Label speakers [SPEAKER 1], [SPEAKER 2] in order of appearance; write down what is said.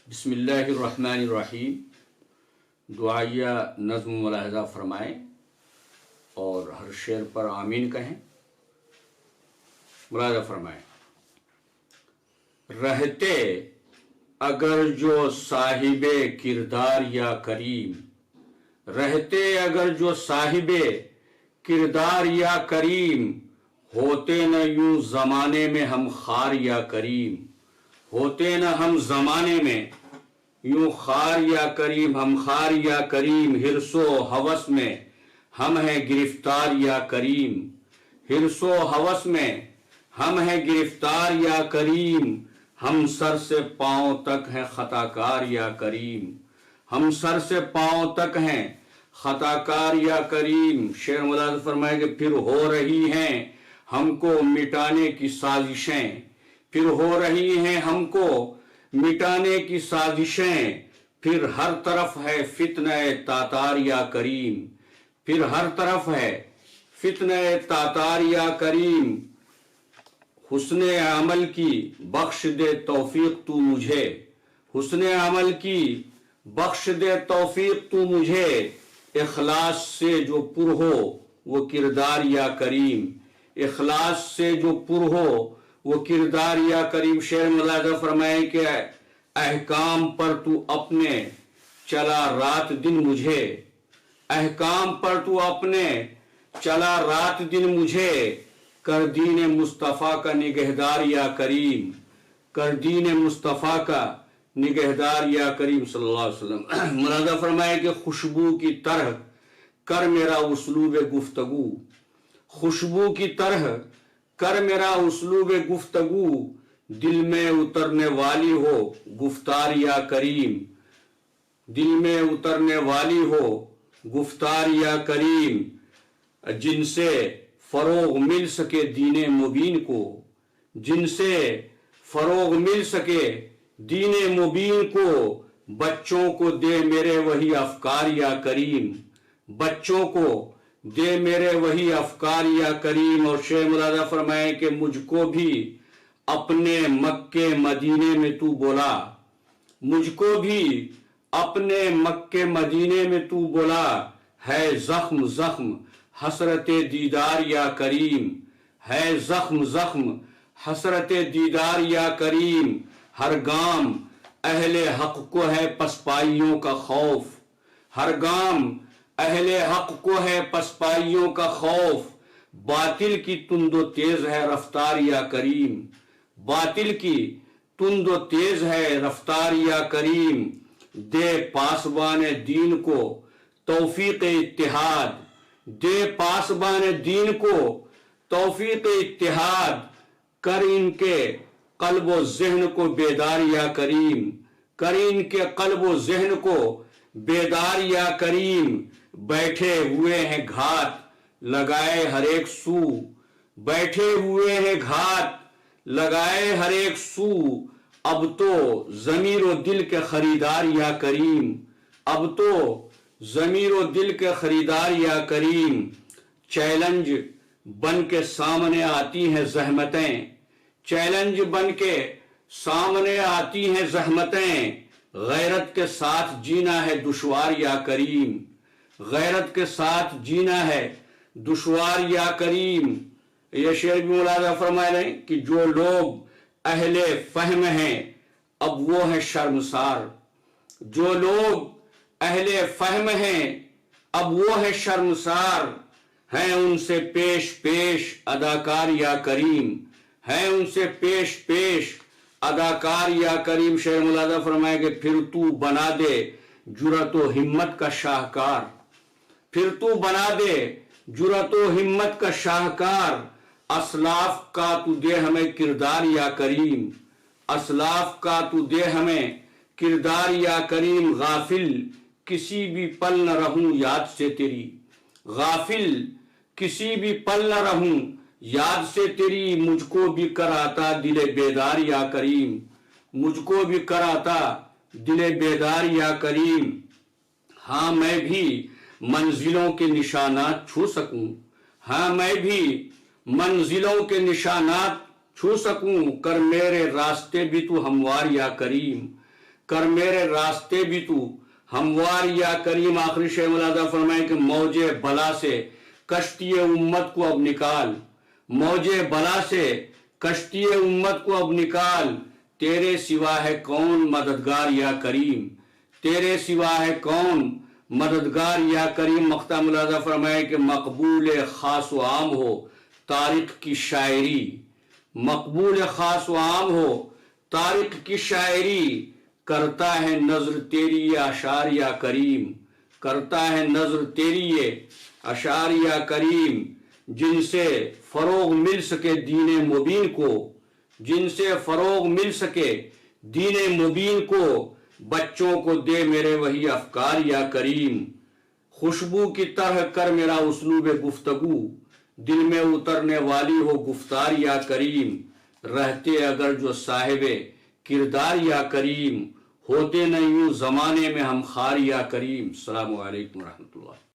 [SPEAKER 1] बिस्मिल्लाहिर्रहमानिर्रहीम। दुआया नज़्म मुलाहज़ा फरमाएँ और हर शेर पर आमीन कहें। मुलाहज़ा फरमाएँ। रहते अगर जो साहिबे किरदार या करीम, रहते अगर जो साहिबे किरदार या करीम, होते न यूं ज़माने में हम खार या करीम, होते न हम ज़माने में यूं खार या करीम, हम खार या करीम, हिर्सो हवस में हम हैं गिरफ्तार या करीम, हिर्सो हवस में हम हैं गिरफ्तार या करीम, हम सर से पांव तक हैं खताकार या करीम, हम सर से पांव तक हैं खताकार या करीम। शेर मुलाज़ फरमाए कि फिर हो रही हैं हमको मिटाने की साजिशें, फिर हो रही हैं हमको मिटाने की साजिशें, फिर हर तरफ है फित्ने तातार या करीम, फिर हर तरफ है फित्ने तातार या करीम। हुस्ने अमल की बख्श दे तौफीक तू मुझे, हुस्ने अमल की बख्श दे तौफीक तू मुझे, इखलास से जो पुर हो वो किरदार या करीम, इखलास से जो पुर हो वो किरदार या करीम। शेर मुलाज़ा फरमाए कि अहकाम पर तू अपने चला रात दिन मुझे, अहकाम पर तू अपने चला रात दिन मुझे, कर दीन मुस्तफ़ा का निगहदार या करीम, कर दीन मुस्तफ़ा का निगहदार या करीम सल्लल्लाहु अलैहि वसल्लम। मुलाज़ा फरमाए कि खुशबू की तरह कर मेरा उसलूब गुफ्तगू, खुशबू की तरह कर मेरा उसलूब गुफ्तगू, दिल में उतरने वाली हो गुफ्तार या करीम, दिल में उतरने वाली हो गुफ्तार या करीम, जिनसे फरोग मिल सके दीने मुबीन को, जिनसे फरोग मिल सके दीने मुबीन को, बच्चों को दे मेरे वही अफकार या करीम, बच्चों को दे मेरे वही अफकार या करीम। और शेर मुलाज़ा फरमाए कि मुझको भी अपने मक्के मदीने में तू बोला, मुझको भी अपने मक्के मदीने में तू बोला, है जख्म जख्म हसरते दीदार या करीम, है जख्म जख्म हसरते दीदार या करीम। हर गाम अहले हक को है पसपाइयों का खौफ, हर गाम अहले हक को है पसपाइयों का खौफ, बातिल की तुंदो तेज है रफ्तार या करीम, बातिल की तुंदो तेज है रफ्तार या करीम। दे पासबान दीन को तौफीक इत्तिहाद, दे पासबान दीन को तौफीक इत्तिहाद, कर इनके कल्ब व ज़हन को बेदार या करीम, कर इनके कल्ब व ज़हन को बेदार या करीम। बैठे हुए हैं घात लगाए हर एक सू, बैठे हुए हैं घात लगाए हर एक सू, अब तो ज़मीर व दिल के खरीदार या करीम, अब तो ज़मीर व दिल के खरीदार या करीम। चैलेंज बन के सामने आती हैं ज़हमतें, चैलेंज बन के सामने आती हैं ज़हमतें, गैरत के साथ जीना है दुश्वार या करीम, गैरत के साथ जीना है दुश्वार या करीम। ये शेर भी मुलाज़ा फरमाए रहे कि जो लोग अहले फहम हैं अब वो है शर्मसार, जो लोग अहले फहम हैं अब वो है शर्मसार, हैं उनसे पेश पेश अदाकार या करीम, हैं उनसे पेश पेश अदाकार या करीम। शेर मुलाज़ा फरमाए कि फिर तू बना दे जुरत व हिम्मत का शाहकार, फिर तू बना दे जुरत व हिम्मत का शाहकार, असलाफ का तू दे हमें किरदार या करीम, असलाफ का तू दे हमें किरदार या करीम। गाफिल किसी भी पल न रहूं याद से तेरी, गाफिल किसी भी पल न रहूं याद से तेरी, मुझको भी कराता दिले बेदार या करीम, मुझको भी कराता दिले बेदार या करीम। हाँ मैं भी मंजिलों के निशानात छू सकूं, हाँ मैं भी मंजिलों के निशानात छू सकूं, कर मेरे रास्ते भी तू हमवार या करीम, کر میرے راستے بھی تو ہموار یا کریم. آخری شعر ملاحظہ فرمائے کہ موج بلا سے کشتی امت کو اب نکال, موج بلا سے کشتی امت کو اب نکال, تیرے سوا ہے کون مددگار یا کریم, تیرے سوا ہے کون مددگار یا کریم. مقطع ملاحظہ فرمائے کہ مقبول خاص و عام ہو طارق کی شاعری, مقبول خاص و عام ہو طارق کی شاعری, کرتا ہے نظر تیری یہ اشعار یا کریم, کرتا ہے نظر تیری یہ اشعار یا کریم, جن سے فروغ مل سکے دین مبین کو, جن سے فروغ مل سکے دین مبین کو, بچوں کو دے میرے وہی افکار یا کریم. خوشبو کی طرح کر میرا اسلوب گفتگو, دل میں اترنے والی ہو گفتار یا کریم. رہتے اگر جو صاحب کردار یا کریم, ہوتے نہ یوں زمانے میں ہم خار یا کریم. السلام علیکم ورحمۃ اللہ.